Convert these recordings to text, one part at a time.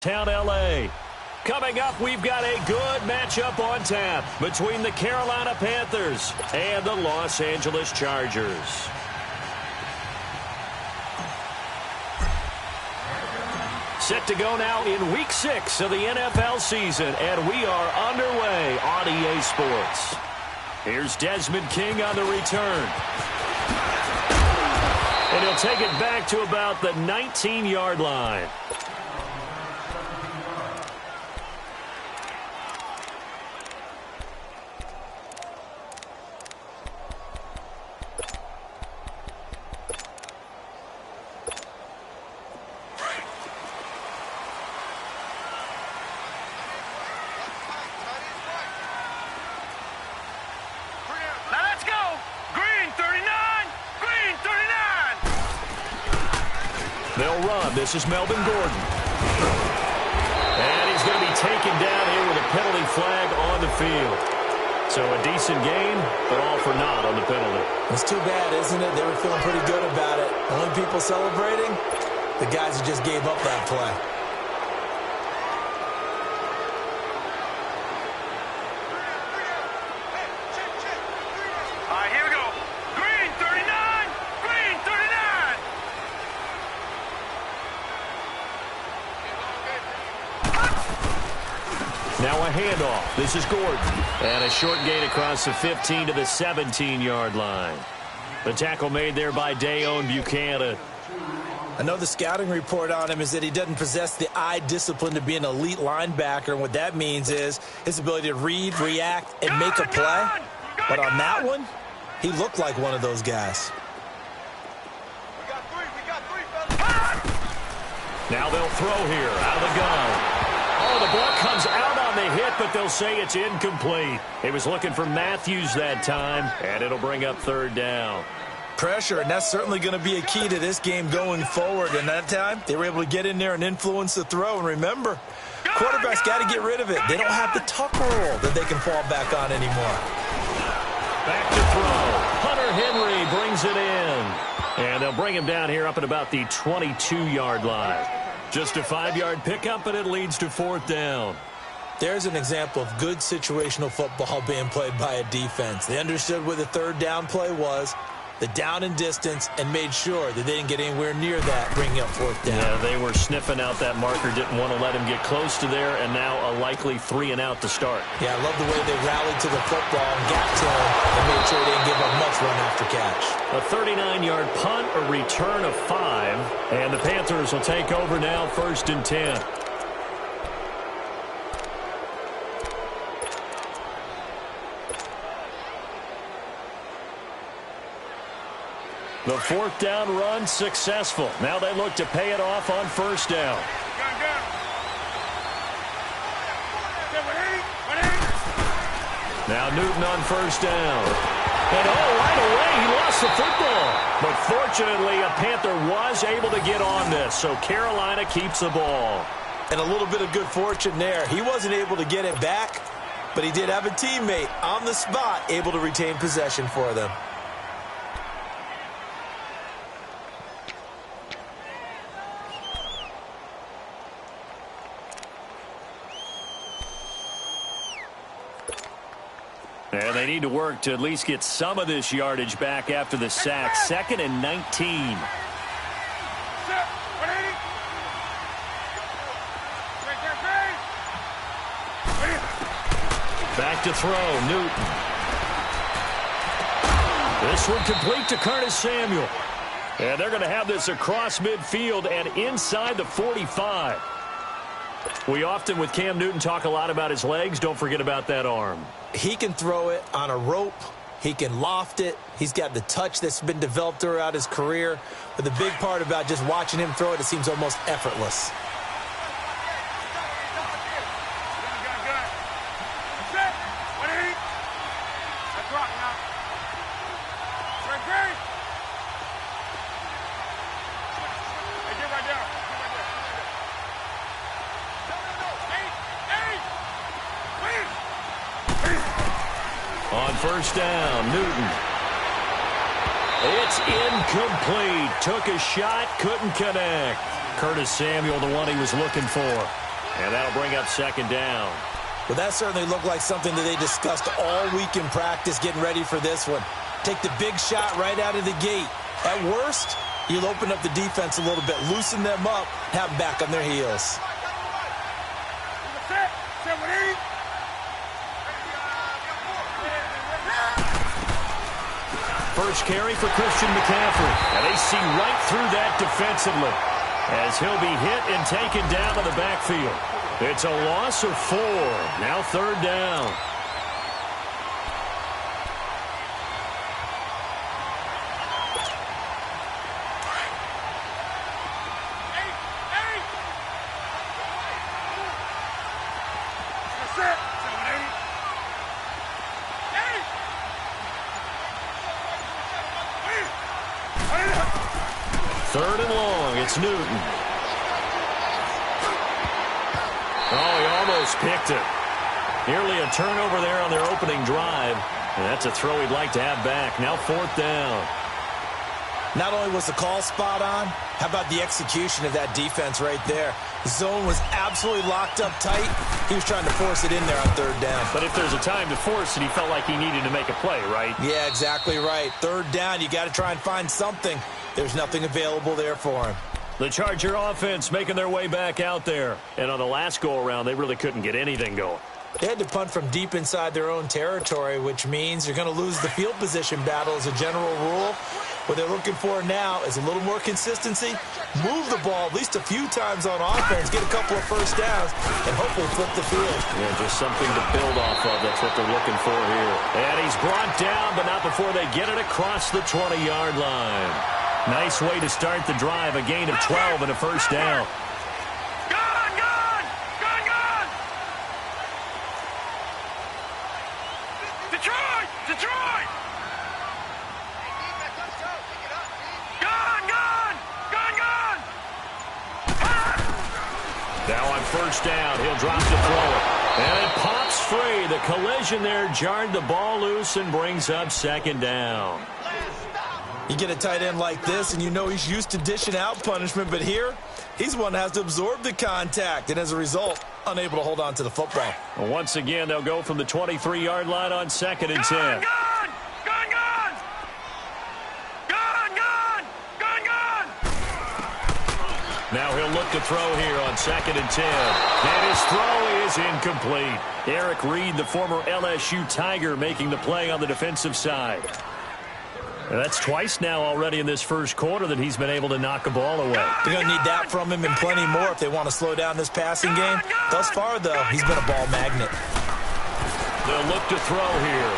Town, L.A. Coming up, we've got a good matchup on tap between the Carolina Panthers and the Los Angeles Chargers. Set to go now in Week 6 of the NFL season, and we are underway on EA Sports. Here's Desmond King on the return. And he'll take it back to about the 19-yard line. They'll run. This is Melvin Gordon. And he's going to be taken down here with a penalty flag on the field. So a decent game, but all for naught on the penalty. It's too bad, isn't it? They were feeling pretty good about it. Only people celebrating, the guys who just gave up that play. Now a handoff. This is Gordon. And a short gain across the 15 to the 17-yard line. The tackle made there by Dayon Buchanan. I know the scouting report on him is that he doesn't possess the eye discipline to be an elite linebacker. And what that means is his ability to read, react, and make a play. But on that one, he looked like one of those guys. Now they'll throw here out of the gun. Oh, the ball comes out on the hit, but they'll say it's incomplete. He was looking for Matthews that time, and it'll bring up third down. Pressure, and that's certainly going to be a key to this game going forward. And that time, they were able to get in there and influence the throw. And remember, quarterbacks got to get rid of it. They don't have the tuck roll that they can fall back on anymore. Back to throw. Hunter Henry brings it in. And they'll bring him down here up at about the 22-yard line. Just a 5-yard pickup, and it leads to fourth down. There's an example of good situational football being played by a defense. They understood what the third down play was, the down and distance, and made sure that they didn't get anywhere near that, bringing up fourth down. Yeah, they were sniffing out that marker, didn't want to let him get close to there, and now a likely 3-and-out to start. Yeah, I love the way they rallied to the football and got to him and made sure they didn't give up much run after catch. A 39-yard punt, a return of 5, and the Panthers will take over now, 1st and 10. The fourth down run successful. Now they look to pay it off on first down. Now Newton on first down. And right away he lost the football. But fortunately a Panther was able to get on this, so Carolina keeps the ball. And a little bit of good fortune there. He wasn't able to get it back, but he did have a teammate on the spot able to retain possession for them. And they need to work to at least get some of this yardage back after the sack. 2nd and 19. Back to throw, Newton. This one complete to Curtis Samuel. And they're going to have this across midfield and inside the 45. We often, with Cam Newton, talk a lot about his legs. Don't forget about that arm. He can throw it on a rope. He can loft it. He's got the touch that's been developed throughout his career. But the big part about just watching him throw it, it seems almost effortless. On first down, Newton. It's incomplete. Took a shot, couldn't connect. Curtis Samuel, the one he was looking for. And that'll bring up second down. Well, that certainly looked like something that they discussed all week in practice getting ready for this one. Take the big shot right out of the gate. At worst, you'll open up the defense a little bit, loosen them up, have them back on their heels. First carry for Christian McCaffrey. And they see right through that defensively as he'll be hit and taken down to the backfield. It's a loss of 4. Now third down. Third and long. It's Newton. Oh, he almost picked it. Nearly a turnover there on their opening drive. And that's a throw he'd like to have back. Now fourth down. Not only was the call spot on, how about the execution of that defense right there? The zone was absolutely locked up tight. He was trying to force it in there on third down. But if there's a time to force it, he felt like he needed to make a play, right? Yeah, exactly right. Third down, you got to try and find something. There's nothing available there for him. The Charger offense making their way back out there. And on the last go-around, they really couldn't get anything going. They had to punt from deep inside their own territory, which means you're going to lose the field position battle as a general rule. What they're looking for now is a little more consistency, move the ball at least a few times on offense, get a couple of first downs, and hopefully flip the field. Yeah, just something to build off of. That's what they're looking for here. And he's brought down, but not before they get it across the 20-yard line. Nice way to start the drive, a gain of 12 and a first down. Now on first down, he'll drop to throw it. And it pops free. The collision there jarred the ball loose and brings up second down. You get a tight end like this, and you know he's used to dishing out punishment, but here, he's one that has to absorb the contact, and as a result, unable to hold on to the football. Well, once again, they'll go from the 23-yard line on second and 10. Now he'll look to throw here on second and 10. And his throw is incomplete. Eric Reed, the former LSU Tiger, making the play on the defensive side. And that's twice now already in this first quarter that he's been able to knock a ball away. They're going to need that from him and plenty more if they want to slow down this passing game. Thus far, though, he's been a ball magnet. They'll look to throw here.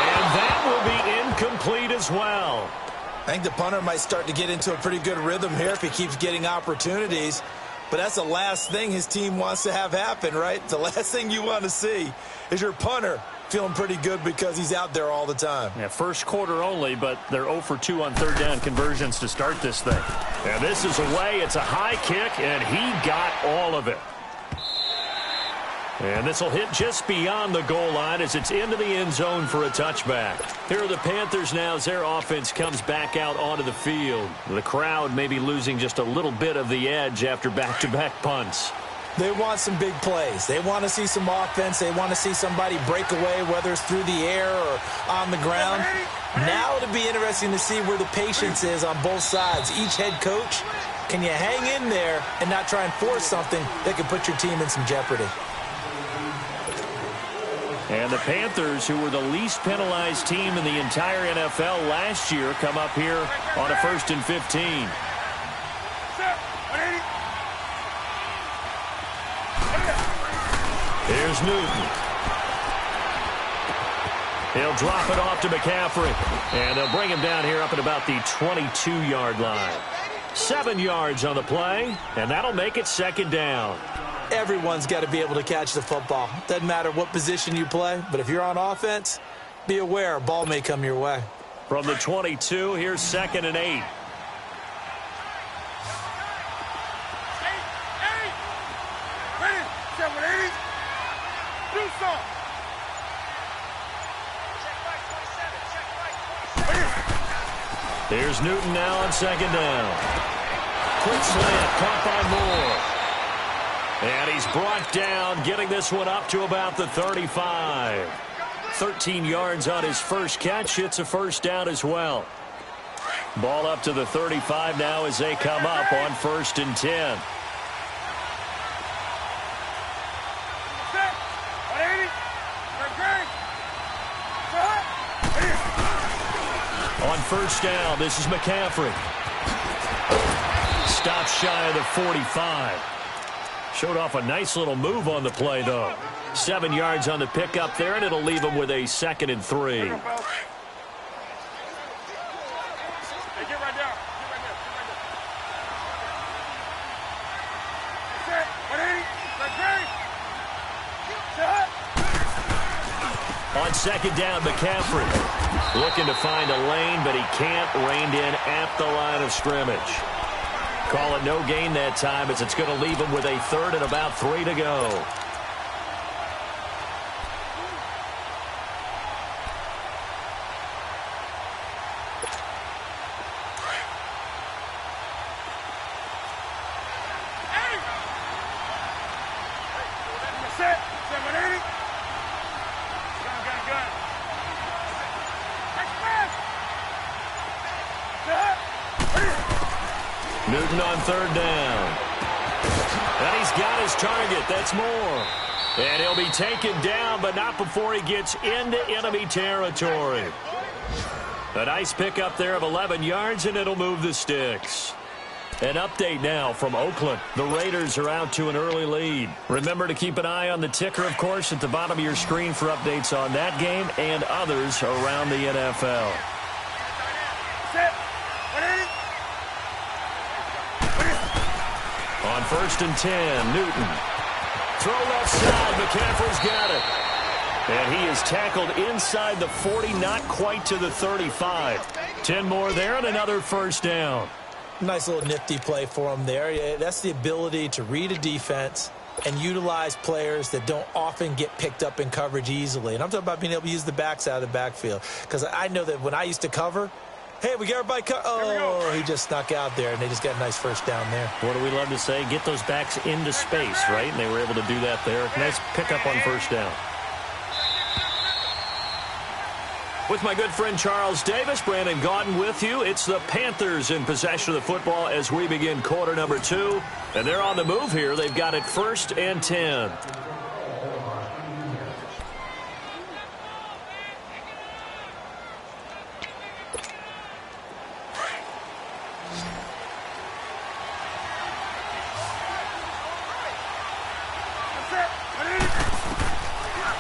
And that will be incomplete as well. I think the punter might start to get into a pretty good rhythm here if he keeps getting opportunities. But that's the last thing his team wants to have happen, right? The last thing you want to see is your punter feeling pretty good because he's out there all the time. Yeah, first quarter only, but they're 0 for 2 on third down conversions to start this thing. And this is away. It's a high kick, and he got all of it. And this will hit just beyond the goal line as it's into the end zone for a touchback. Here are the Panthers now as their offense comes back out onto the field. The crowd may be losing just a little bit of the edge after back-to-back punts. They want some big plays. They want to see some offense. They want to see somebody break away, whether it's through the air or on the ground. Now it'll be interesting to see where the patience is on both sides. Each head coach, can you hang in there and not try and force something that could put your team in some jeopardy? And the Panthers, who were the least penalized team in the entire NFL last year, come up here on a 1st and 15. Here's Newton. He'll drop it off to McCaffrey. And they'll bring him down here up at about the 22-yard line. 7 yards on the play, and that'll make it second down. Everyone's got to be able to catch the football. Doesn't matter what position you play, but if you're on offense, be aware a ball may come your way. From the 22, here's 2nd and 8. Here's Newton now on 2nd down. Quick slant, caught by Moore. brought down, getting this one up to about the 35. 13 yards on his first catch. It's a first down as well. Ball up to the 35 now as they come up on 1st and 10. On 1st down, this is McCaffrey. Stops shy of the 45. Showed off a nice little move on the play, though. 7 yards on the pickup there, and it'll leave him with a 2nd and 3. On 2nd down, McCaffrey looking to find a lane, but he can't. Reined in at the line of scrimmage. Call it no gain that time, as it's going to leave him with a 3rd and about 3 to go. Newton on 3rd down. And he's got his target. That's more. And he'll be taken down, but not before he gets into enemy territory. A nice pickup there of 11 yards, and it'll move the sticks. An update now from Oakland. The Raiders are out to an early lead. Remember to keep an eye on the ticker, of course, at the bottom of your screen for updates on that game and others around the NFL. On 1st and 10, Newton. Throw left side. McCaffrey's got it. And he is tackled inside the 40, not quite to the 35. 10 more there and another 1st down. Nice little nifty play for him there. That's the ability to read a defense and utilize players that don't often get picked up in coverage easily. And I'm talking about being able to use the backs out of the backfield. Because I know that when I used to cover, hey, we got everybody oh, he just snuck out there, and they just got a nice 1st down there. What do we love to say? Get those backs into space, right? And they were able to do that there. Nice pickup on 1st down. With my good friend Charles Davis, Brandon Gaudin with you. It's the Panthers in possession of the football as we begin quarter number 2. And they're on the move here. They've got it 1st and 10.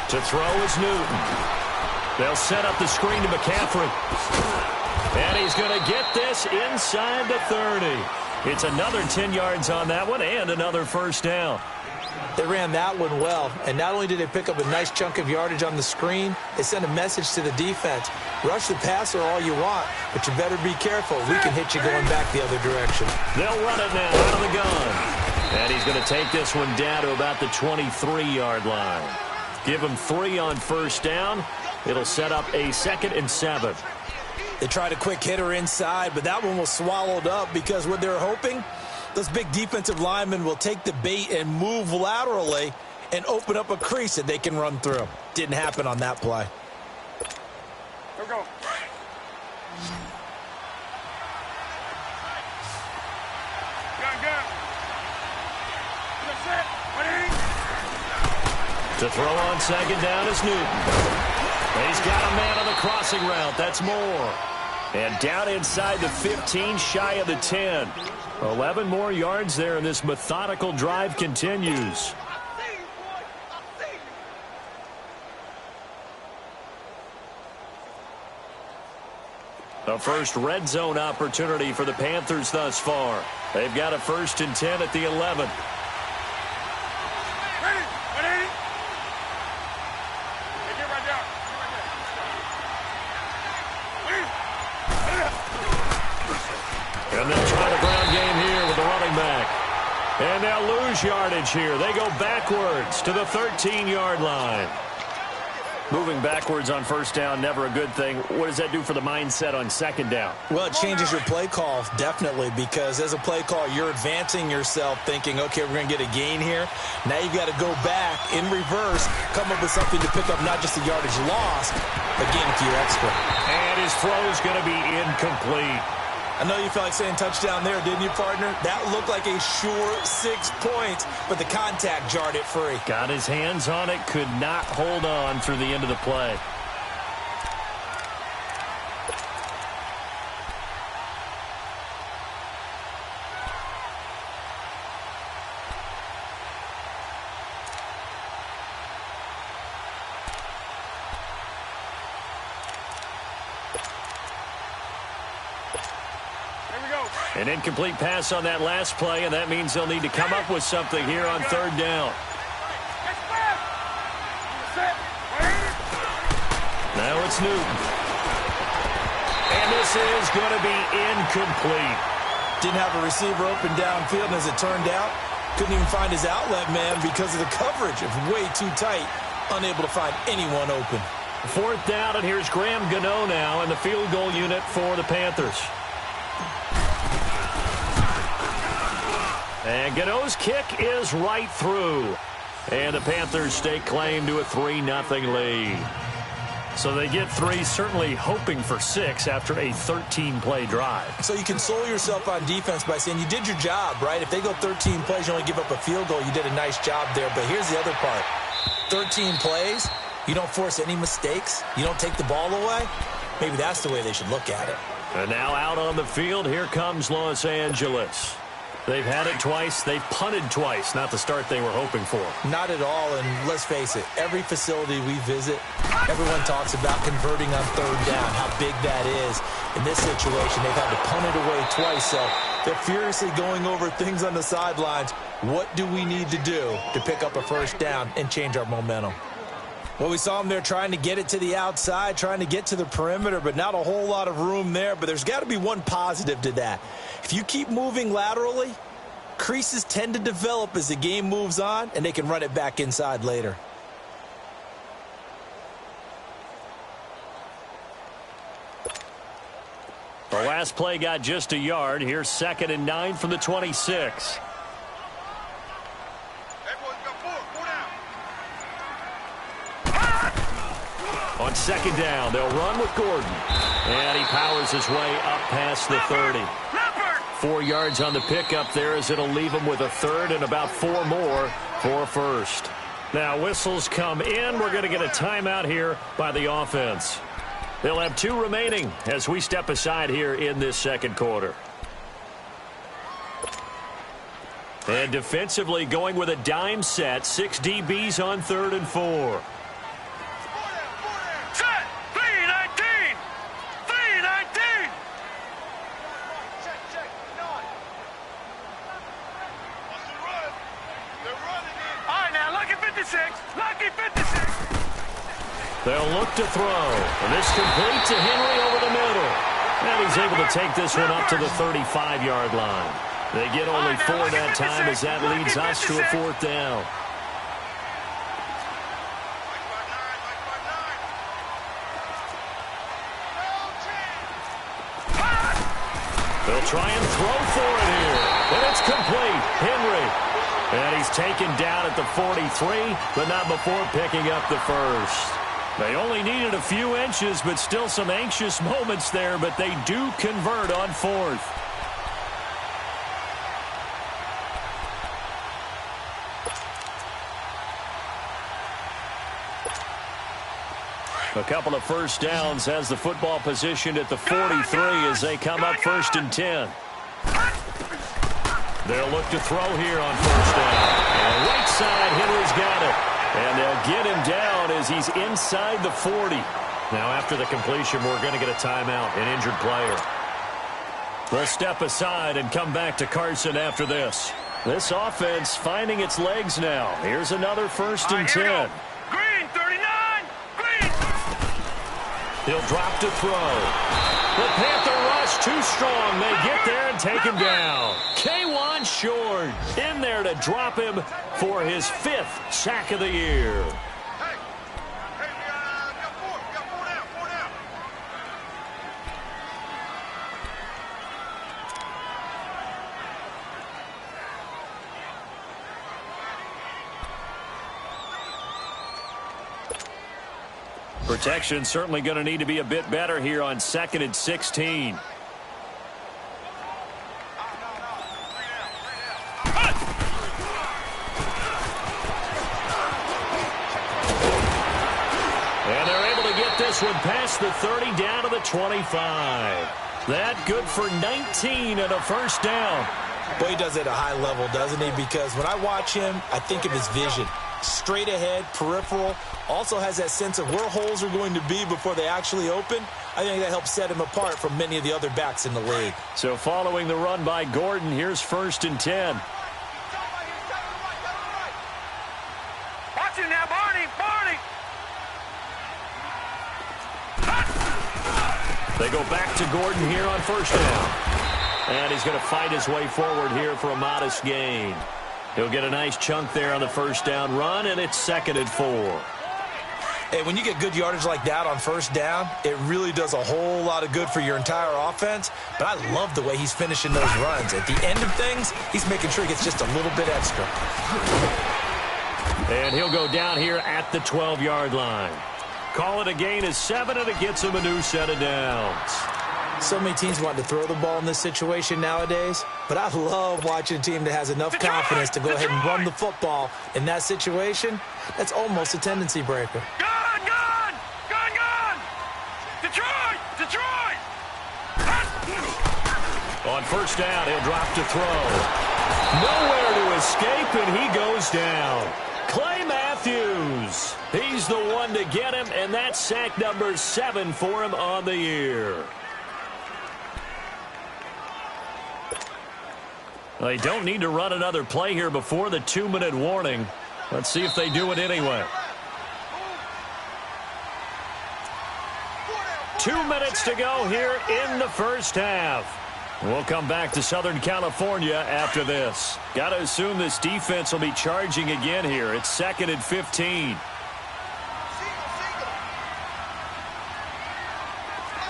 To throw is Newton. They'll set up the screen to McCaffrey. And he's going to get this inside the 30. It's another 10 yards on that one and another 1st down. They ran that one well, and not only did they pick up a nice chunk of yardage on the screen, they sent a message to the defense. Rush the passer all you want, but you better be careful. We can hit you going back the other direction. They'll run it now out of the gun. And he's going to take this one down to about the 23-yard line. Give him 3 on 1st down. It'll set up a 2nd and 7. They tried a quick hitter inside, but that one was swallowed up because what they're hoping, those big defensive linemen will take the bait and move laterally and open up a crease that they can run through. Didn't happen on that play. Here we go. To throw on 2nd down is Newton. He's got a man on the crossing route. That's more. And down inside the 15, shy of the 10. 11 more yards there, and this methodical drive continues. A first red zone opportunity for the Panthers thus far. They've got a 1st and 10 at the 11. And they'll try the ground game here with the running back. And they'll lose yardage here. They go backwards to the 13-yard line. Moving backwards on first down, never a good thing. What does that do for the mindset on second down? Well, it changes your play call, definitely, because as a play call, you're advancing yourself thinking, okay, we're going to get a gain here. Now you've got to go back in reverse, come up with something to pick up not just the yardage lost, but gain a few extra. And his throw is going to be incomplete. I know you felt like saying touchdown there, didn't you, partner? That looked like a sure 6 points, but the contact jarred it free. Got his hands on it, could not hold on through the end of the play. An incomplete pass on that last play, and that means they'll need to come up with something here on third down. Now it's Newton. And this is going to be incomplete. Didn't have a receiver open downfield, and as it turned out, couldn't even find his outlet man because of the coverage. It was way too tight, unable to find anyone open. Fourth down, and here's Graham Gano now in the field goal unit for the Panthers. And Gano's kick is right through. And the Panthers stake claim to a 3-0 lead. So they get 3, certainly hoping for 6 after a 13-play drive. So you console yourself on defense by saying you did your job, right? If they go 13 plays, you only give up a field goal, you did a nice job there. But here's the other part. 13 plays, you don't force any mistakes, you don't take the ball away. Maybe that's the way they should look at it. And now out on the field, here comes Los Angeles. They've had it twice. They've punted twice. Not the start they were hoping for. Not at all, and let's face it, every facility we visit, everyone talks about converting on third down, how big that is. In this situation, they've had to punt it away twice, so they're furiously going over things on the sidelines. What do we need to do to pick up a first down and change our momentum? Well, we saw them there trying to get it to the outside, trying to get to the perimeter, but not a whole lot of room there. But there's got to be one positive to that. If you keep moving laterally, creases tend to develop as the game moves on, and they can run it back inside later. The last play got just a yard. Here's 2nd and 9 from the 26. On 2nd down, they'll run with Gordon. And he powers his way up past the 30. 4 yards on the pickup there as it'll leave him with a 3rd and about 4 more for a first. Now whistles come in. We're going to get a timeout here by the offense. They'll have 2 remaining as we step aside here in this second quarter. And defensively going with a dime set. 6 DBs on 3rd and 4. They'll look to throw. And this complete to Henry over the middle. And he's able to take this one up to the 35-yard line. They get only 4 that time as that leads us to a 4th down. They'll try and throw for it here. And it's complete. Henry. And he's taken down at the 43, but not before picking up the first. They only needed a few inches, but still some anxious moments there, but they do convert on 4th. A couple of first downs has the football positioned at the 43 as they come up 1st and 10. They'll look to throw here on 1st down. And right side, Henry's got it. And they'll get him down as he's inside the 40. Now, after the completion, we're going to get a timeout, an injured player. They'll step aside and come back to Carson after this. This offense finding its legs now. Here's another 1st and 10. Green, 39! Green! He'll drop to throw. The Panther rush too strong. They get there and take him down. K1 Short in there to drop him for his 5th sack of the year. Protection certainly going to need to be a bit better here on 2nd and 16. And they're able to get this one past the 30 down to the 25. That good for 19 and a first down. Boy, he does it at a high level, doesn't he? Because when I watch him, I think of his vision. Straight ahead, peripheral, also has that sense of where holes are going to be before they actually open. I think that helps set him apart from many of the other backs in the league. So following the run by Gordon, here's 1st and 10. Watch it now, Barney! Barney! They go back to Gordon here on 1st down. And he's going to fight his way forward here for a modest gain. He'll get a nice chunk there on the 1st down run, and it's 2nd and 4. Hey, when you get good yardage like that on 1st down, it really does a whole lot of good for your entire offense. But I love the way he's finishing those runs. At the end of things, he's making sure he gets just a little bit extra. And he'll go down here at the 12-yard line. Call it a gain of 7, and it gets him a new set of downs. So many teams want to throw the ball in this situation nowadays, but I love watching a team that has enough confidence to go ahead and run the football in that situation. That's almost a tendency breaker. Gun! Gun! Gun! Gun! Detroit! Detroit! On 1st down, he'll drop to throw. Nowhere to escape, and he goes down. Clay Matthews. He's the one to get him, and that's sack number 7 for him on the year. They don't need to run another play here before the 2-minute warning. Let's see if they do it anyway. 2 minutes to go here in the first half. We'll come back to Southern California after this. Got to assume this defense will be charging again here. It's 2nd and 15.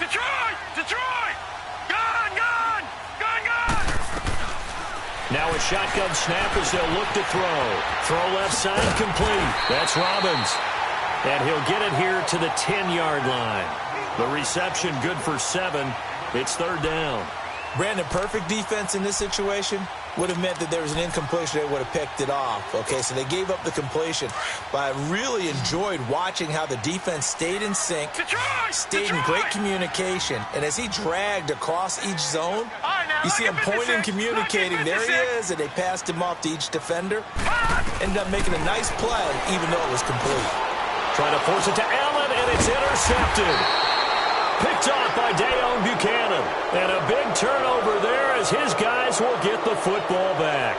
Detroit! Detroit! Gun! Gun! Gun! Gun! Now a shotgun snap as they'll look to throw. Throw left side complete. That's Robbins. And he'll get it here to the 10-yard line. The reception good for 7. It's 3rd down. Brandon, perfect defense in this situation would have meant that there was an incompletion. They would have picked it off. Okay, so they gave up the completion. But I really enjoyed watching how the defense stayed in sync, stayed in great communication. And as he dragged across each zone, you see him pointing, communicating. There he is, and they passed him off to each defender. Ended up making a nice play, even though it was complete. Trying to force it to Allen, and it's intercepted. Picked off by Dayon Buchanan. And a big turnover there as his guys will get the football back.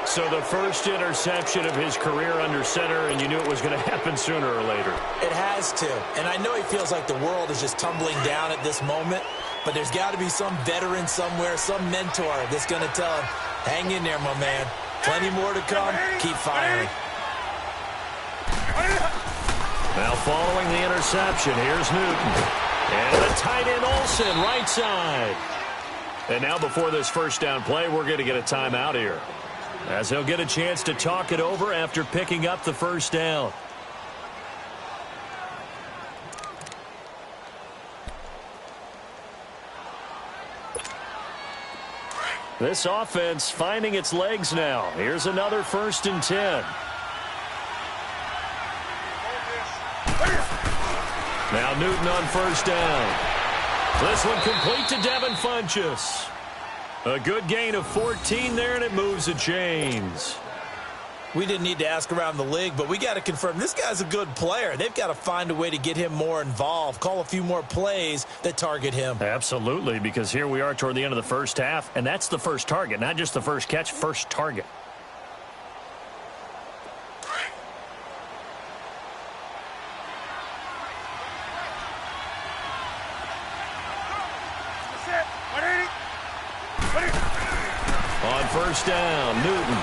So the first interception of his career under center, and you knew it was going to happen sooner or later. It has to. And I know he feels like the world is just tumbling down at this moment, but there's got to be some veteran somewhere, some mentor that's going to tell him, hang in there, my man. Plenty more to come. Keep firing. Now following the interception, here's Newton. And the tight end Olsen, right side. And now before this first down play, we're going to get a timeout here, as he'll get a chance to talk it over after picking up the first down. This offense finding its legs now. Here's another 1st and 10. Now Newton on 1st down. This one complete to Devin Funchess. A good gain of 14 there, and it moves the chains. We didn't need to ask around the league, but we got to confirm this guy's a good player. They've got to find a way to get him more involved, call a few more plays that target him. Absolutely, because here we are toward the end of the first half, and that's the first target, not just the first catch, first target. On 1st down, Newton.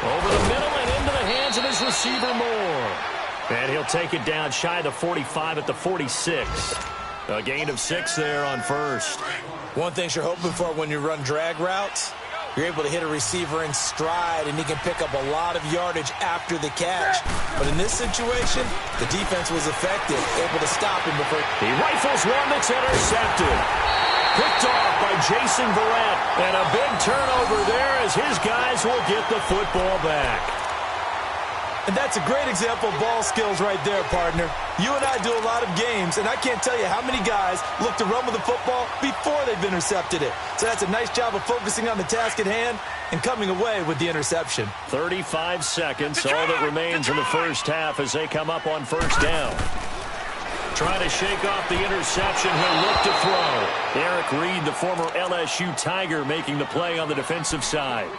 Over the middle and into the hands of his receiver Moore. And he'll take it down shy of the 45 at the 46. A gain of 6 there on 1st. One thing you're hoping for when you run drag routes, You're able to hit a receiver in stride, and he can pick up a lot of yardage after the catch. But in this situation, the defense was effective, able to stop him before he rifles one that's intercepted. Picked off by Jason Verrett, and a big turnover there as his guys will get the football back. And that's a great example of ball skills right there, partner. You and I do a lot of games, and I can't tell you how many guys look to run with the football before they've intercepted it. So that's a nice job of focusing on the task at hand and coming away with the interception. 35 seconds, all that remains in the first half as they come up on first down. Trying to shake off the interception. He'll look to throw. Eric Reed, the former LSU Tiger, making the play on the defensive side.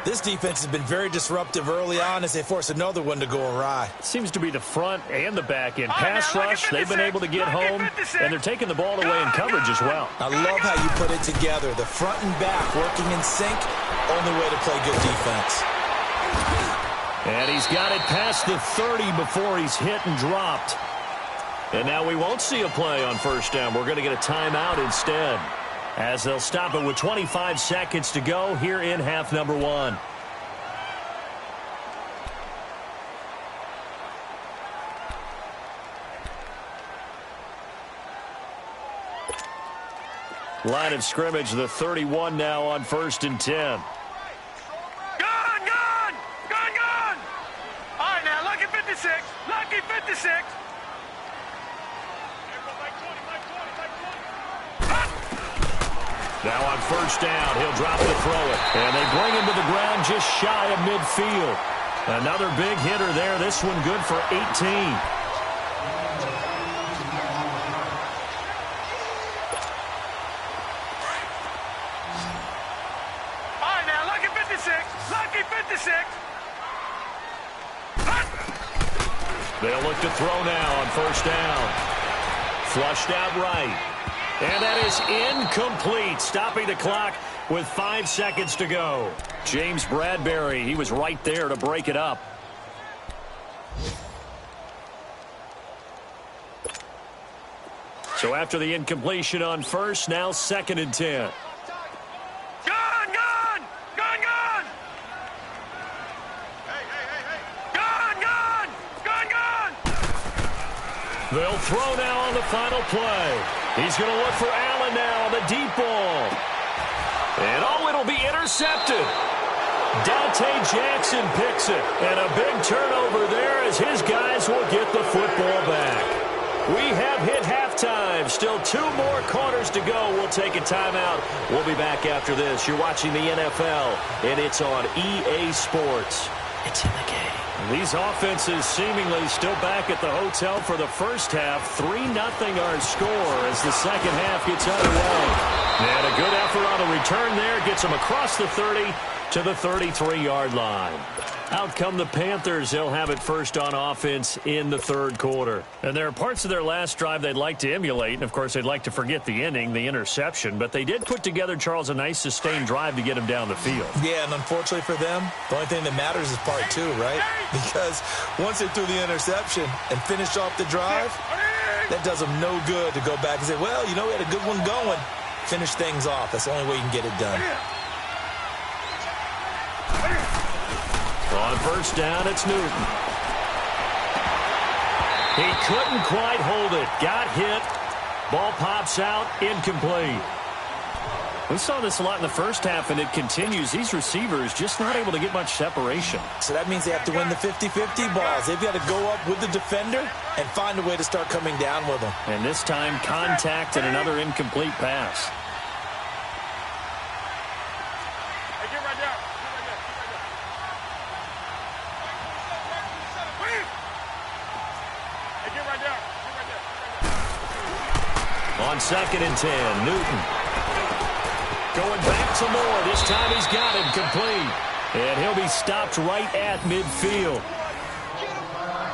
This defense has been very disruptive early on as they force another one to go awry. Seems to be the front and the back end. Pass rush, they've been able to get home, and they're taking the ball away in coverage as well. I love how you put it together. The front and back working in sync, only way to play good defense. And he's got it past the 30 before he's hit and dropped. And now we won't see a play on first down. We're going to get a timeout instead, as they'll stop it with 25 seconds to go here in half number one. Line of scrimmage, the 31 now on 1st and 10. Gone! Gone! Gone, gone! All right, now, lucky 56. Lucky 56. Now on first down, he'll drop to throw it. And they bring him to the ground just shy of midfield. Another big hitter there. This one good for 18. All right, now, lucky 56. Lucky 56. They'll look to throw now on first down. Flushed out right. And that is incomplete, stopping the clock with 5 seconds to go. James Bradbury, he was right there to break it up. So after the incompletion on first, now 2nd and 10. Gone! Gone! Gone! Gone! Hey, hey, hey, hey! Gone! Gone! Gone! Gone! They'll throw now on the final play. He's going to look for Allen now on the deep ball. And it'll be intercepted. Dante Jackson picks it. And a big turnover there as his guys will get the football back. We have hit halftime. Still 2 more quarters to go. We'll take a timeout. We'll be back after this. You're watching the NFL, and it's on EA Sports. It's in the game. These offenses seemingly still back at the hotel for the first half. 3-0 our score as the second half gets underway. And a good effort on the return there. Gets them across the 30 to the 33-yard line. Out come the Panthers. They'll have it first on offense in the 3rd quarter. And there are parts of their last drive they'd like to emulate. And, of course, they'd like to forget the inning, the interception. But they did put together, Charles, a nice sustained drive to get him down the field. Yeah, and unfortunately for them, the only thing that matters is part 2, right? Because once they threw the interception and finished off the drive, that does them no good to go back and say, well, you know, we had a good one going. Finish things off. That's the only way you can get it done. On first down, it's Newton. He couldn't quite hold it. Got hit. Ball pops out. Incomplete. We saw this a lot in the first half, and it continues. These receivers just not able to get much separation. So that means they have to win the 50-50 balls. They've got to go up with the defender and find a way to start coming down with them. And this time, contact and another incomplete pass. Hey, get right there. On 2nd and 10, Newton. Going back to Moore. This time he's got him complete. And he'll be stopped right at midfield.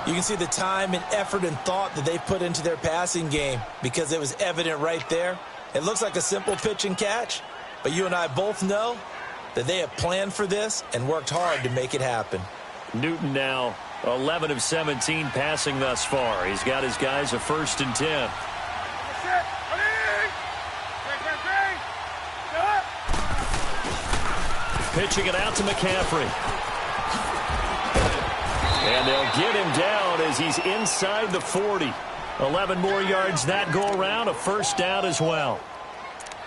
You can see the time and effort and thought that they put into their passing game because it was evident right there. It looks like a simple pitch and catch, but you and I both know that they have planned for this and worked hard to make it happen. Newton now 11 of 17 passing thus far. He's got his guys a 1st and 10. pitching it out to McCaffrey. And they'll get him down as he's inside the 40. 11 more yards that go around, a first down as well.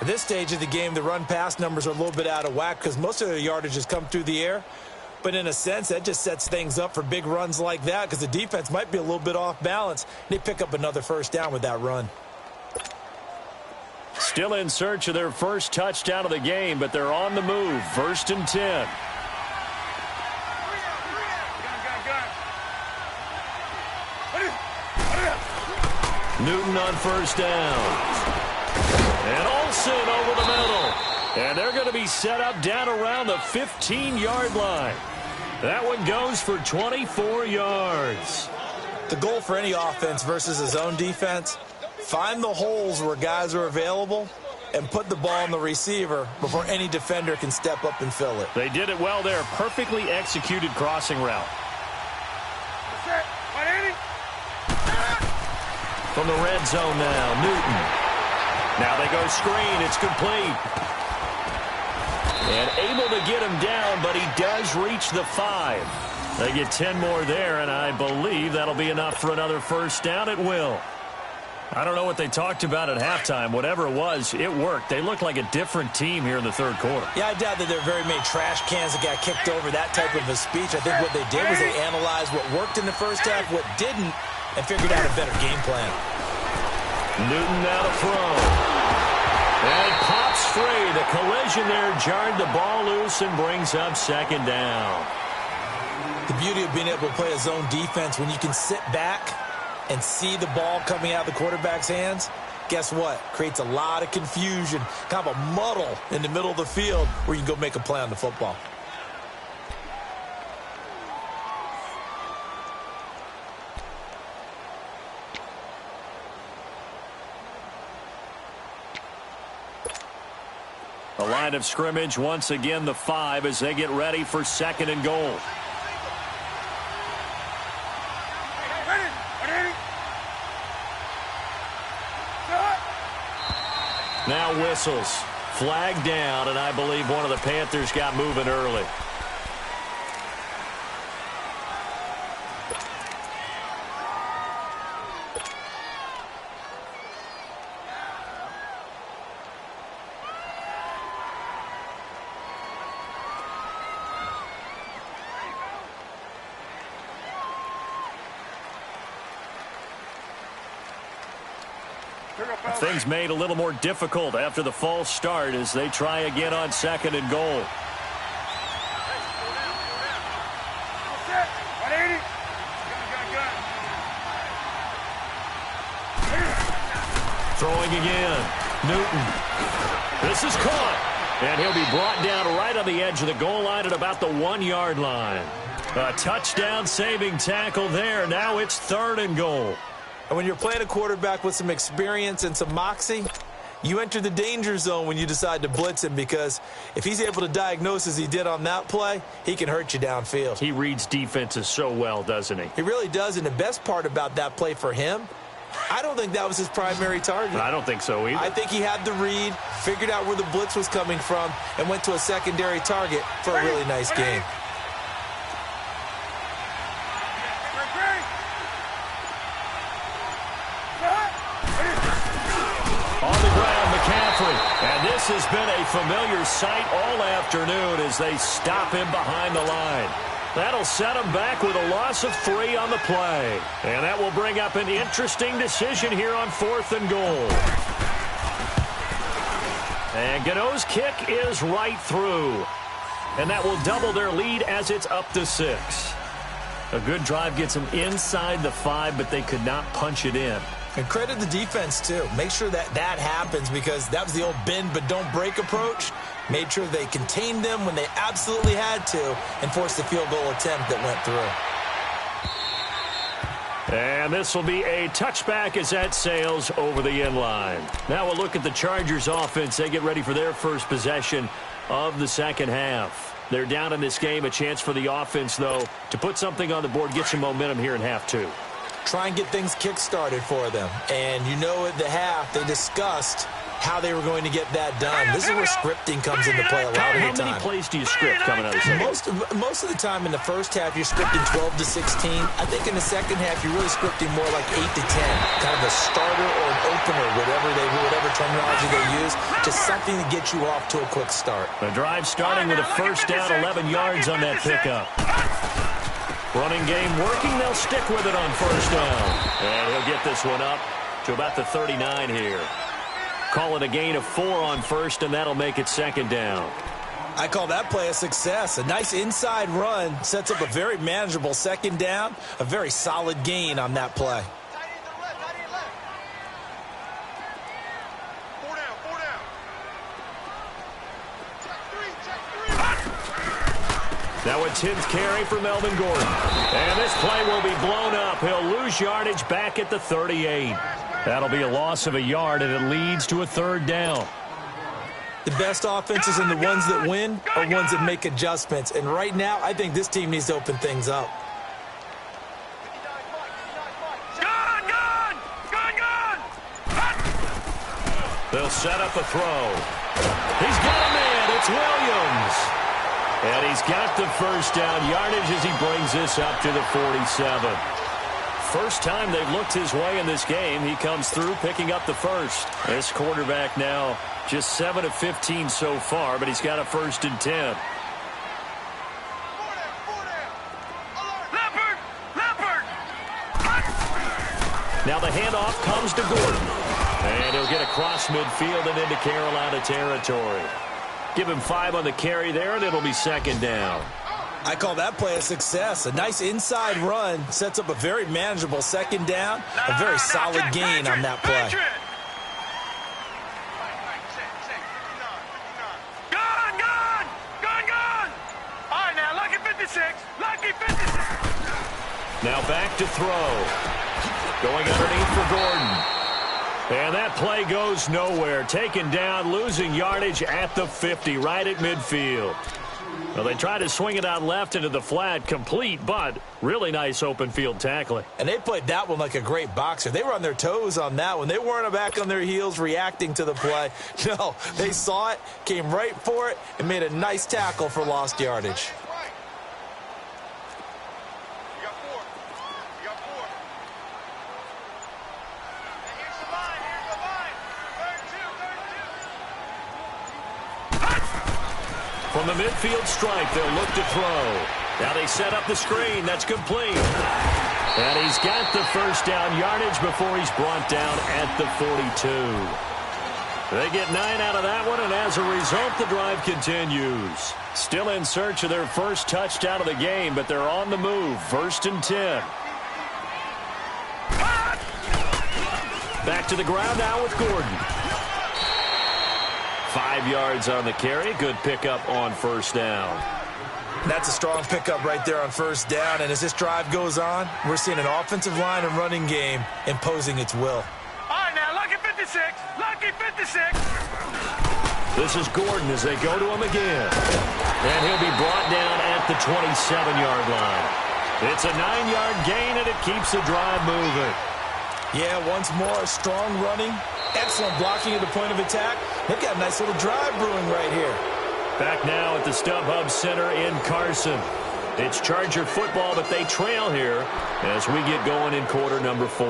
At this stage of the game, the run-pass numbers are a little bit out of whack because most of their yardage has come through the air. But in a sense, that just sets things up for big runs like that because the defense might be a little bit off balance. They pick up another first down with that run. Still in search of their first touchdown of the game, but they're on the move. 1st and 10. Newton on first down. And Olsen over the middle. And they're going to be set up down around the 15-yard line. That one goes for 24 yards. The goal for any offense versus a zone defense, find the holes where guys are available and put the ball on the receiver before any defender can step up and fill it. They did it well there. Perfectly executed crossing route. From the red zone now, Newton. Now they go screen. It's complete. And able to get him down, but he does reach the 5. They get 10 more there, and I believe that'll be enough for another first down. It will. I don't know what they talked about at halftime. Whatever it was, it worked. They look like a different team here in the third quarter. Yeah, I doubt that there are very many trash cans that got kicked over, that type of a speech. I think what they did was they analyzed what worked in the first half, what didn't, and figured out a better game plan. Newton now to throw. And it pops free. The collision there jarred the ball loose and brings up second down. The beauty of being able to play a zone defense when you can sit back and see the ball coming out of the quarterback's hands, guess what? Creates a lot of confusion, kind of a muddle in the middle of the field where you can go make a play on the football. The line of scrimmage, once again, the 5 as they get ready for 2nd and goal. Now whistles. Flag down, and I believe one of the Panthers got moving early. Things made a little more difficult after the false start as they try again on 2nd and goal. Throwing again. Newton. This is caught. And he'll be brought down right on the edge of the goal line at about the 1-yard line. A touchdown saving tackle there. Now it's 3rd and goal. And when you're playing a quarterback with some experience and some moxie, you enter the danger zone when you decide to blitz him, because if he's able to diagnose as he did on that play, he can hurt you downfield. He reads defenses so well, doesn't he? He really does, and the best part about that play for him, I don't think that was his primary target. I don't think so either. I think he had the read, figured out where the blitz was coming from, and went to a secondary target for a really nice game. And this has been a familiar sight all afternoon as they stop him behind the line. That'll set him back with a loss of 3 on the play. And that will bring up an interesting decision here on 4th and goal. And Gano's kick is right through. And that will double their lead as it's up to 6. A good drive gets them inside the 5, but they could not punch it in. And credit the defense, too. Make sure that that happens, because that was the old bend but don't break approach. Made sure they contained them when they absolutely had to and forced the field goal attempt that went through. And this will be a touchback as that sails over the end line. Now we'll look at the Chargers offense. They get ready for their first possession of the second half. They're down in this game. A chance for the offense, though, to put something on the board, get some momentum here in half 2. Try and get things kick-started for them. And you know at the half they discussed how they were going to get that done. This is where scripting comes into play a lot of the time. How many plays do you script coming out of the second? Most of the time in the first half, you're scripting 12 to 16. I think in the second half, you're really scripting more like 8 to 10. Kind of a starter or an opener, whatever terminology they use. Just something to get you off to a quick start. The drive starting with a first down, 11 yards on that pickup. Running game working. They'll stick with it on first down. And he'll get this one up to about the 39 here. Call it a gain of 4 on first, and that'll make it second down. I call that play a success. A nice inside run sets up a very manageable second down. A very solid gain on that play. Now a 10th carry for Melvin Gordon. And this play will be blown up. He'll lose yardage back at the 38. That'll be a loss of a yard, and it leads to a third down. The best offenses and the ones that win are ones that make adjustments. And right now, I think this team needs to open things up. They'll set up a throw. He's got a man. It's Williams. And he's got the first down yardage as he brings this up to the 47. First time they've looked his way in this game. He comes through picking up the first. This quarterback now just 7 of 15 so far, but he's got a 1st and 10. Now the handoff comes to Gordon. And he'll get across midfield and into Carolina territory. Give him 5 on the carry there, and it'll be second down. I call that play a success. A nice inside run sets up a very manageable second down. A very solid gain on that play. Gone! All right, now, lucky 56. Lucky 56. Now back to throw. Going underneath for Gordon. And that play goes nowhere. Taken down, losing yardage at the 50, right at midfield. Well, they try to swing it out left into the flat, complete, but really nice open field tackling. And they played that one like a great boxer. They were on their toes on that one. They weren't back on their heels reacting to the play. No, they saw it, came right for it, and made a nice tackle for lost yardage. From the midfield stripe, they'll look to throw. Now they set up the screen. That's complete. And he's got the first down yardage before he's brought down at the 42. They get 9 out of that one, and as a result, the drive continues. Still in search of their first touchdown of the game, but they're on the move. 1st and 10. Back to the ground now with Gordon. 5 yards on the carry. Good pickup on first down. That's a strong pickup right there on first down. And as this drive goes on, we're seeing an offensive line and running game imposing its will. All right, now, lucky 56. Lucky 56. This is Gordon as they go to him again. And he'll be brought down at the 27-yard line. It's a 9-yard gain, and it keeps the drive moving. Yeah, once more, strong running. Excellent blocking at the point of attack. They've got a nice little drive brewing right here. Back now at the StubHub Center in Carson. It's Charger football, but they trail here as we get going in quarter number 4.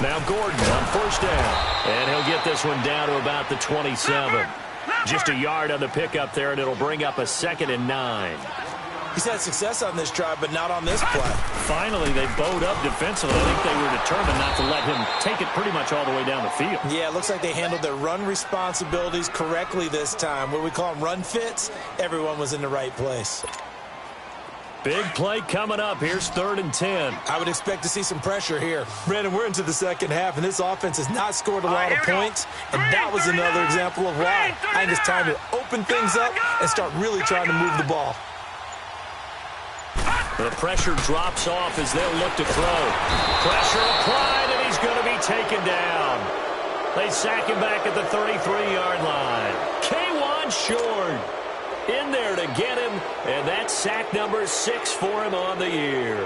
Now Gordon on first down. And he'll get this one down to about the 27. Just a yard on the pickup there, and it'll bring up a 2nd and 9. He's had success on this drive, but not on this play. Finally, they bowed up defensively. I think they were determined not to let him take it pretty much all the way down the field. Yeah, it looks like they handled their run responsibilities correctly this time. What we call them run fits, everyone was in the right place. Big play coming up. Here's 3rd and 10. I would expect to see some pressure here. Brandon, we're into the second half, and this offense has not scored a lot of points, and that was another example of why. I think it's time to open things up and start really trying to move the ball. The pressure drops off as they'll look to throw. Pressure applied, and he's going to be taken down. They sack him back at the 33-yard line. K1 short. In there to get him, and that's sack number 6 for him on the year.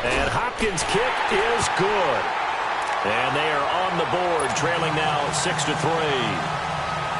And Hopkins' kick is good. And they are on the board, trailing now 6-3.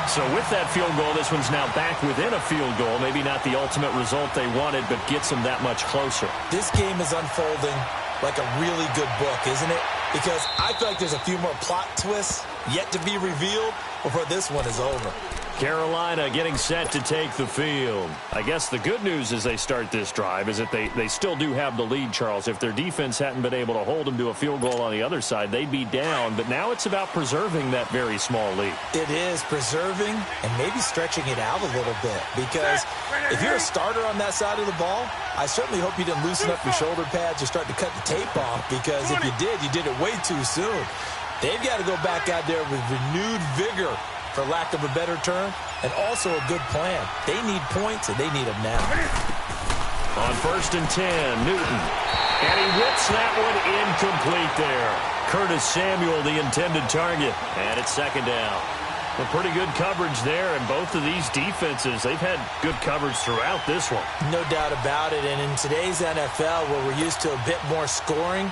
So with that field goal, this one's now back within a field goal. Maybe not the ultimate result they wanted, but gets them that much closer. This game is unfolding like a really good book, isn't it? Because I feel like there's a few more plot twists yet to be revealed before this one is over. Carolina getting set to take the field. I guess the good news as they start this drive is that they still do have the lead, Charles. If their defense hadn't been able to hold them to a field goal on the other side, they'd be down. But now it's about preserving that very small lead. It is preserving and maybe stretching it out a little bit. Because if you're a starter on that side of the ball, I certainly hope you didn't loosen up your shoulder pads or start to cut the tape off. Because if you did it way too soon. They've got to go back out there with renewed vigor, for lack of a better term, and also a good plan. They need points, and they need them now. On 1st and 10, Newton. And he whips that one incomplete there. Curtis Samuel, the intended target. And it's 2nd down. Well, pretty good coverage there, and both of these defenses, they've had good coverage throughout this one. No doubt about it, and in today's NFL, where we're used to a bit more scoring,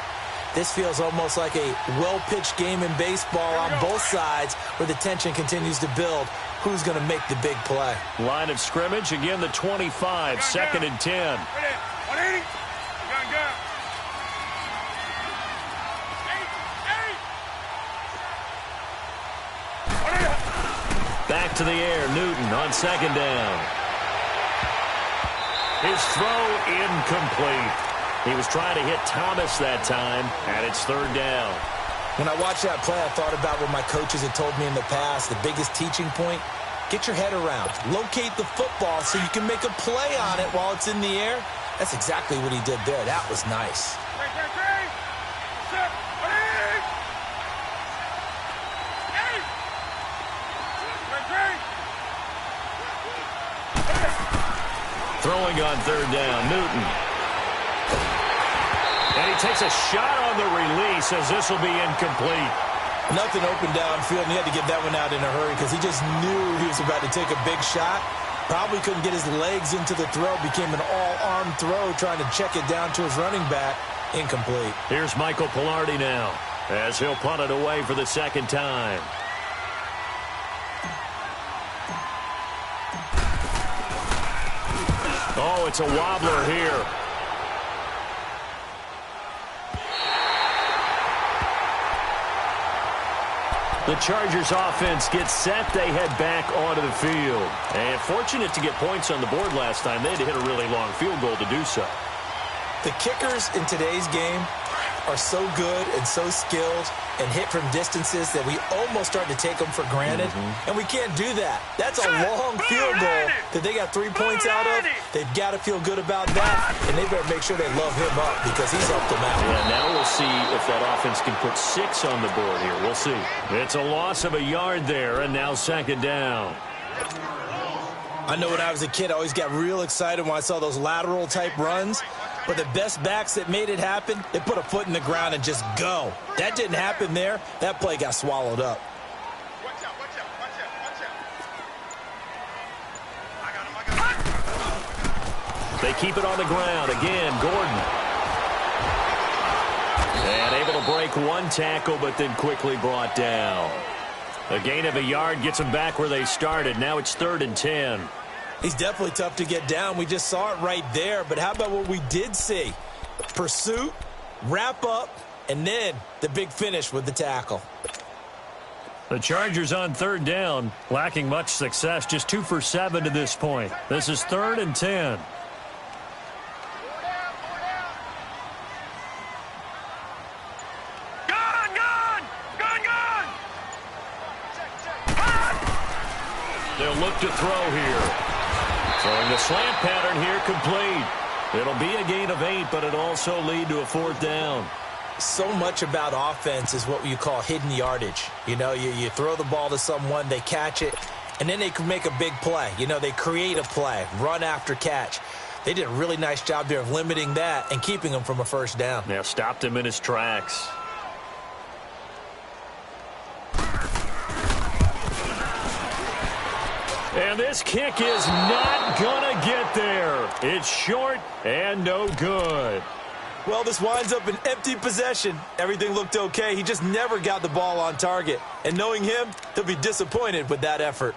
this feels almost like a well-pitched game in baseball on both sides where the tension continues to build. Who's going to make the big play? Line of scrimmage, again the 25, 2nd and 10. Back to the air, Newton on 2nd down. His throw incomplete. He was trying to hit Thomas that time, and it's 3rd down. When I watched that play, I thought about what my coaches had told me in the past. The biggest teaching point, get your head around. Locate the football so you can make a play on it while it's in the air. That's exactly what he did there. That was nice. Throwing on 3rd down, Newton. And he takes a shot on the release as this will be incomplete. Nothing open downfield, and he had to get that one out in a hurry because he just knew he was about to take a big shot. Probably couldn't get his legs into the throw. Became an all-arm throw trying to check it down to his running back. Incomplete. Here's Michael Pilardi now as he'll punt it away for the 2nd time. Oh, it's a wobbler here. The Chargers offense gets set. They head back onto the field. And fortunate to get points on the board last time. They had to hit a really long field goal to do so. The kickers in today's game are so good and so skilled and hit from distances that we almost start to take them for granted. And we can't do that. That's a long field goal that they got 3 points out of. They've got to feel good about that, and they better make sure they love him up because he's helped them out. Yeah, now we'll see if that offense can put 6 on the board here. We'll see. It's a loss of a yard there, and now 2nd down. I know when I was a kid, I always got real excited when I saw those lateral-type runs. But the best backs that made it happen, they put a foot in the ground and just go. That didn't happen there. That play got swallowed up. They keep it on the ground. Again, Gordon. And able to break one tackle, but then quickly brought down. A gain of a yard gets them back where they started. Now it's 3rd and 10. He's definitely tough to get down. We just saw it right there. But how about what we did see? Pursuit, wrap up, and then the big finish with the tackle. The Chargers on 3rd down, lacking much success, just 2 for 7 to this point. This is 3rd and 10. They'll look to throw here. Throwing the slant pattern here complete. It'll be a gain of 8, but it'll also lead to a 4th down. So much about offense is what you call hidden yardage. You know, you throw the ball to someone, they catch it, and then they can make a big play. You know, they create a play, run after catch. They did a really nice job there of limiting that and keeping him from a first down. Yeah, stopped him in his tracks. And this kick is not going to get there. It's short and no good. Well, this winds up an empty possession. Everything looked okay. He just never got the ball on target. And knowing him, he'll be disappointed with that effort.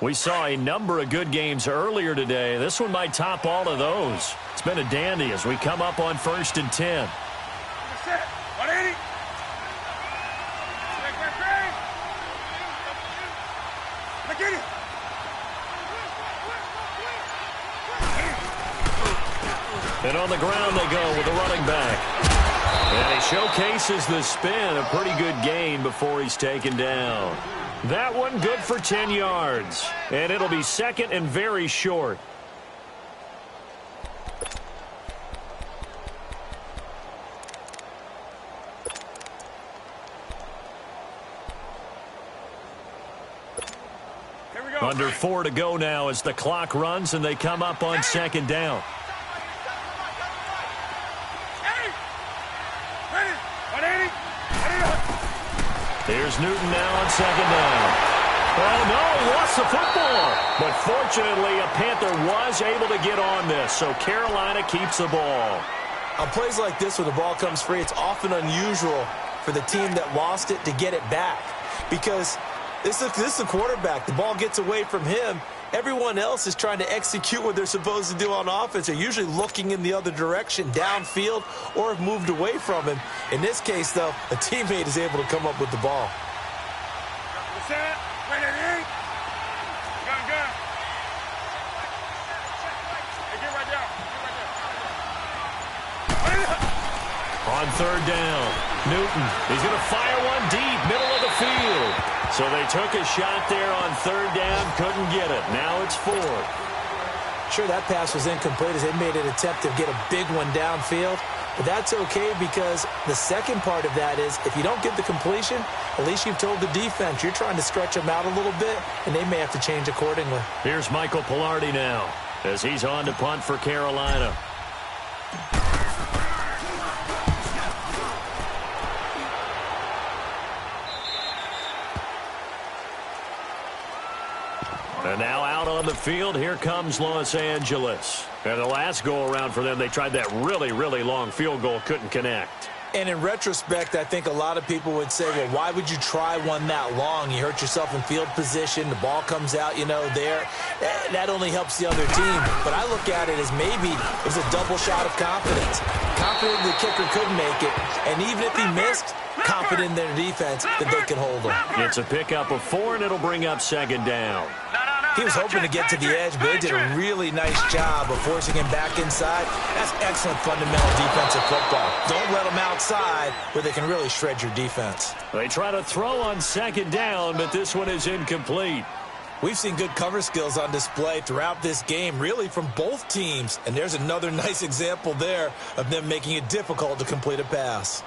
We saw a number of good games earlier today. This one might top all of those. It's been a dandy as we come up on 1st and 10. And on the ground they go with the running back. And he showcases the spin, a pretty good gain before he's taken down. That one good for 10 yards. And it'll be 2nd and very short. Here we go. Under 4 to go now as the clock runs and they come up on 2nd down. Here's Newton now on 2nd down. Oh, no, he lost the football. But fortunately, a Panther was able to get on this, so Carolina keeps the ball. On plays like this, when the ball comes free, it's often unusual for the team that lost it to get it back. Because this is the quarterback. The ball gets away from him. Everyone else is trying to execute what they're supposed to do on offense. They're usually looking in the other direction, downfield, or have moved away from him. In this case, though, a teammate is able to come up with the ball. On 3rd down, Newton, he's going to fire one deep, middle of the field. So they took a shot there on 3rd down, couldn't get it. Now it's 4th. Sure, that pass was incomplete as they made an attempt to get a big one downfield. But that's okay because the second part of that is if you don't get the completion, at least you've told the defense you're trying to stretch them out a little bit, and they may have to change accordingly. Here's Michael Pilardi now as he's on to punt for Carolina. And now out on the field, here comes Los Angeles. And the last go-around for them, they tried that really, really long field goal, couldn't connect. And in retrospect, I think a lot of people would say, well, why would you try one that long? You hurt yourself in field position. The ball comes out, there. That only helps the other team. But I look at it as maybe it was a double shot of confidence. Confident the kicker could make it. And even if he missed, confident in their defense that they could hold him. It's a pickup of 4, and it'll bring up 2nd down. He was hoping to get to the edge, but they did a really nice job of forcing him back inside. That's excellent fundamental defensive football. Don't let them outside where they can really shred your defense. They try to throw on 2nd down, but this one is incomplete. We've seen good cover skills on display throughout this game, really from both teams. And there's another nice example there of them making it difficult to complete a pass.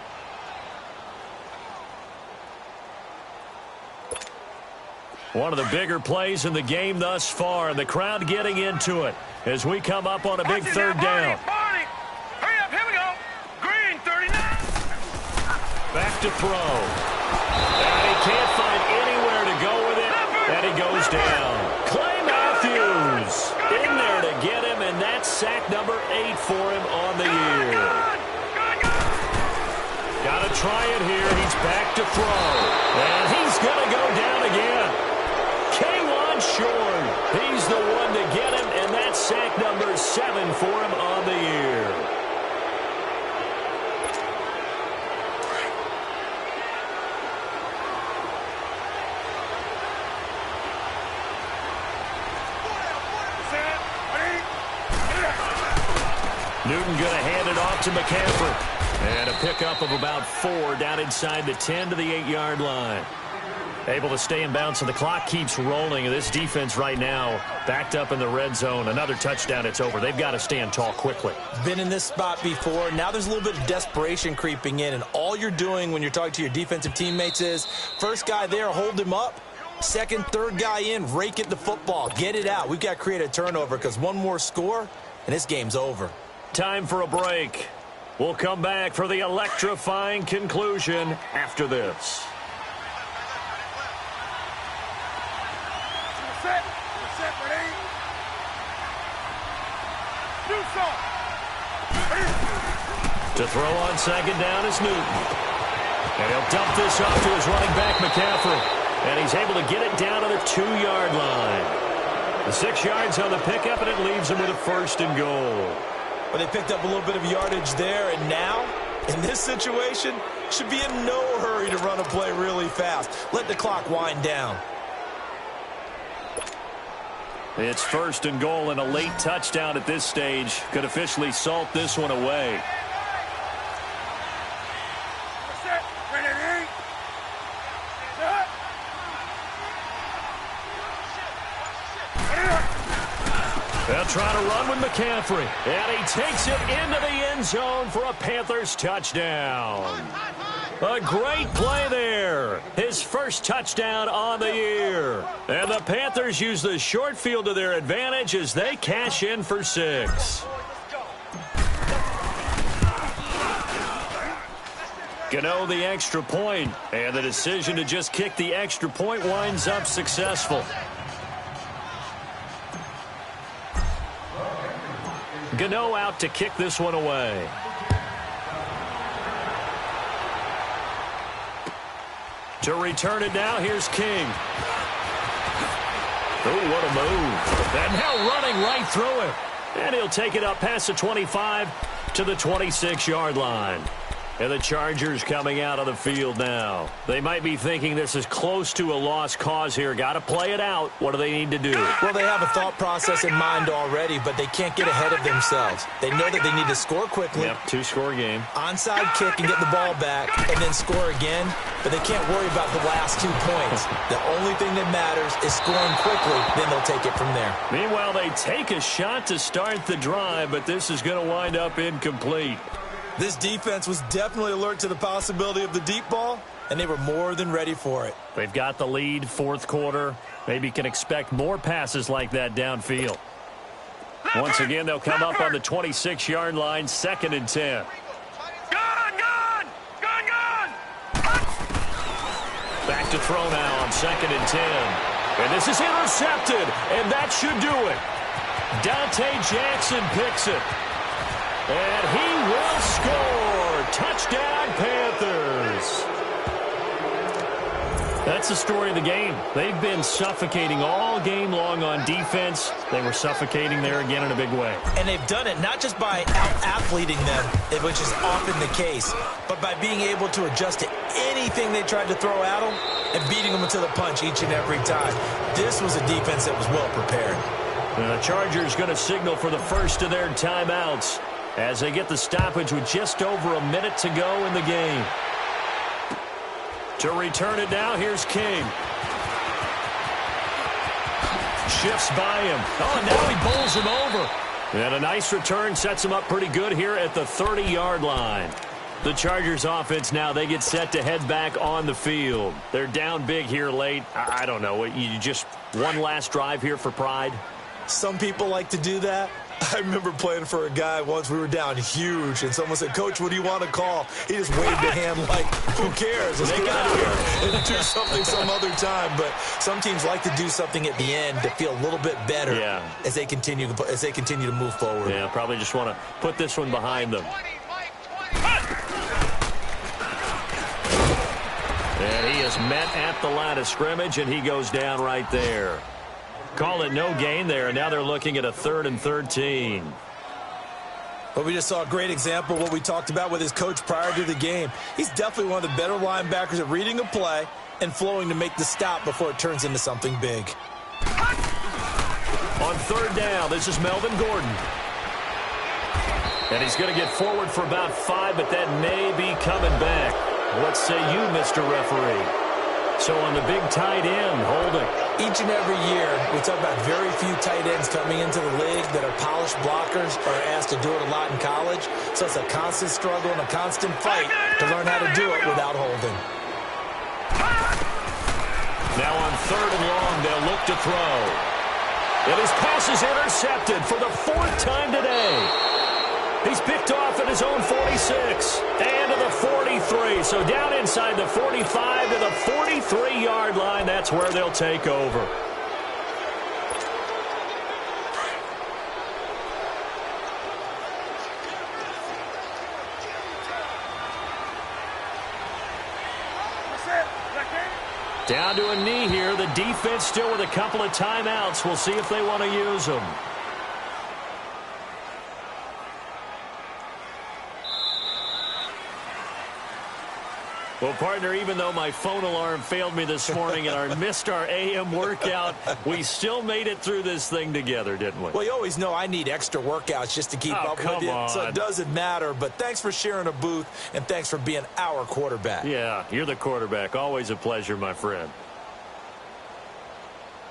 One of the bigger plays in the game thus far, and the crowd getting into it as we come up on a big 3rd down. Hurry up, here we go. Green, 39. Back to throw. And he can't find anywhere to go with it, and he goes down. Clay Matthews in there to get him, and that's sack number 8 for him on the year. Got to try it here. He's back to throw, and he's going to go down again. Short. He's the one to get him, and that's sack number 7 for him on the year. Newton going to hand it off to McCaffrey. And a pickup of about 4 down inside the 10 to the 8-yard line. Able to stay in bounds, and the clock keeps rolling. And this defense right now backed up in the red zone. Another touchdown, it's over. They've got to stand tall quickly. Been in this spot before. Now there's a little bit of desperation creeping in, and all you're doing when you're talking to your defensive teammates is, first guy there, hold him up, Second, third guy in, rake at the football. Get it out. We've got to create a turnover because one more score, and this game's over. Time for a break. We'll come back for the electrifying conclusion after this. Set, ready? Do so. To throw on second down is Newton. And he'll dump this off to his running back, McCaffrey. And he's able to get it down to the 2-yard line. The 6 yards on the pickup, and it leaves him with a first and goal. Well, they picked up a little bit of yardage there, and now, in this situation, should be in no hurry to run a play really fast. Let the clock wind down. It's first and goal, and a late touchdown at this stage could officially salt this one away. Set, ready? Set. They'll try to run with McCaffrey. And he takes it into the end zone for a Panthers touchdown. A great play there. His first touchdown on the year. And the Panthers use the short field to their advantage as they cash in for 6. Gano the extra point, and the decision to just kick the extra point winds up successful. Gano out to kick this one away. To return it now, here's King. Oh, what a move. And now running right through it. And he'll take it up past the 25 to the 26-yard line. And the Chargers coming out of the field now. They might be thinking this is close to a lost cause here. Got to play it out. What do they need to do? Well, they have a thought process in mind already, but they can't get ahead of themselves. They know that they need to score quickly. Yep, 2-score game. Onside kick and get the ball back and then score again, but they can't worry about the last 2 points. The only thing that matters is scoring quickly, then they'll take it from there. Meanwhile, they take a shot to start the drive, but this is going to wind up incomplete. This defense was definitely alert to the possibility of the deep ball, and they were more than ready for it. They've got the lead, fourth quarter. Maybe can expect more passes like that downfield. Once again, they'll come up on the 26-yard line, 2nd and 10. Gone! Back to throw now on 2nd and 10. And this is intercepted, and that should do it. Dante Jackson picks it. And he will score. Touchdown, Panthers. That's the story of the game. They've been suffocating all game long on defense. They were suffocating there again in a big way. And they've done it not just by out-athleting them, which is often the case, but by being able to adjust to anything they tried to throw at them and beating them to the punch each and every time. This was a defense that was well prepared. The Chargers going to signal for the first of their timeouts as they get the stoppage with just over a minute to go in the game. To return it now, here's King. Shifts by him. Oh, and now he bowls him over. And a nice return sets him up pretty good here at the 30-yard line. The Chargers offense now, they get set to head back on the field. They're down big here late. I don't know. You just one last drive here for pride? Some people like to do that. I remember playing for a guy once. We were down huge, and someone said, "Coach, what do you want to call?" He just waved a hand like, "Who cares? Let's get out of here and do something some other time." But some teams like to do something at the end to feel a little bit better as they continue to move forward. Yeah, probably just want to put this one behind them. And he is met at the line of scrimmage, and he goes down right there. Call it no gain there, and now they're looking at a 3rd and 13. But we just saw a great example of what we talked about with his coach prior to the game. He's definitely one of the better linebackers at reading a play and flowing to make the stop before it turns into something big. On 3rd down, this is Melvin Gordon. And he's going to get forward for about 5, but that may be coming back. What say you, Mr. Referee? So on the big tight end, holding. Each and every year, we talk about very few tight ends coming into the league that are polished blockers or are asked to do it a lot in college. So it's a constant struggle and a constant fight to learn how to do it without holding. Now on 3rd and long. They'll look to throw. And his pass is intercepted for the 4th time today. He's picked off at his own 46 and to the 43. So down inside the 45 to the 43-yard line. That's where they'll take over. Down to a knee here. The defense still with a couple of timeouts. We'll see if they want to use them. Well, partner, even though my phone alarm failed me this morning and I missed our AM workout, we still made it through this thing together, didn't we? Well, you always know I need extra workouts just to keep up with you, so it doesn't matter. But thanks for sharing a booth, and thanks for being our quarterback. Yeah, you're the quarterback. Always a pleasure, my friend.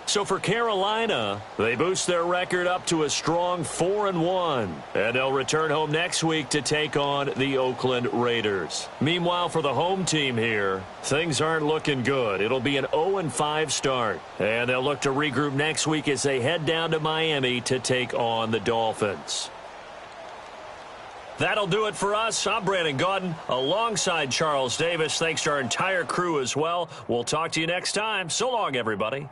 So for Carolina, they boost their record up to a strong 4-1. And they'll return home next week to take on the Oakland Raiders. Meanwhile, for the home team here, things aren't looking good. It'll be an 0-5 start. And they'll look to regroup next week as they head down to Miami to take on the Dolphins. That'll do it for us. I'm Brandon Gaudin alongside Charles Davis. Thanks to our entire crew as well. We'll talk to you next time. So long, everybody.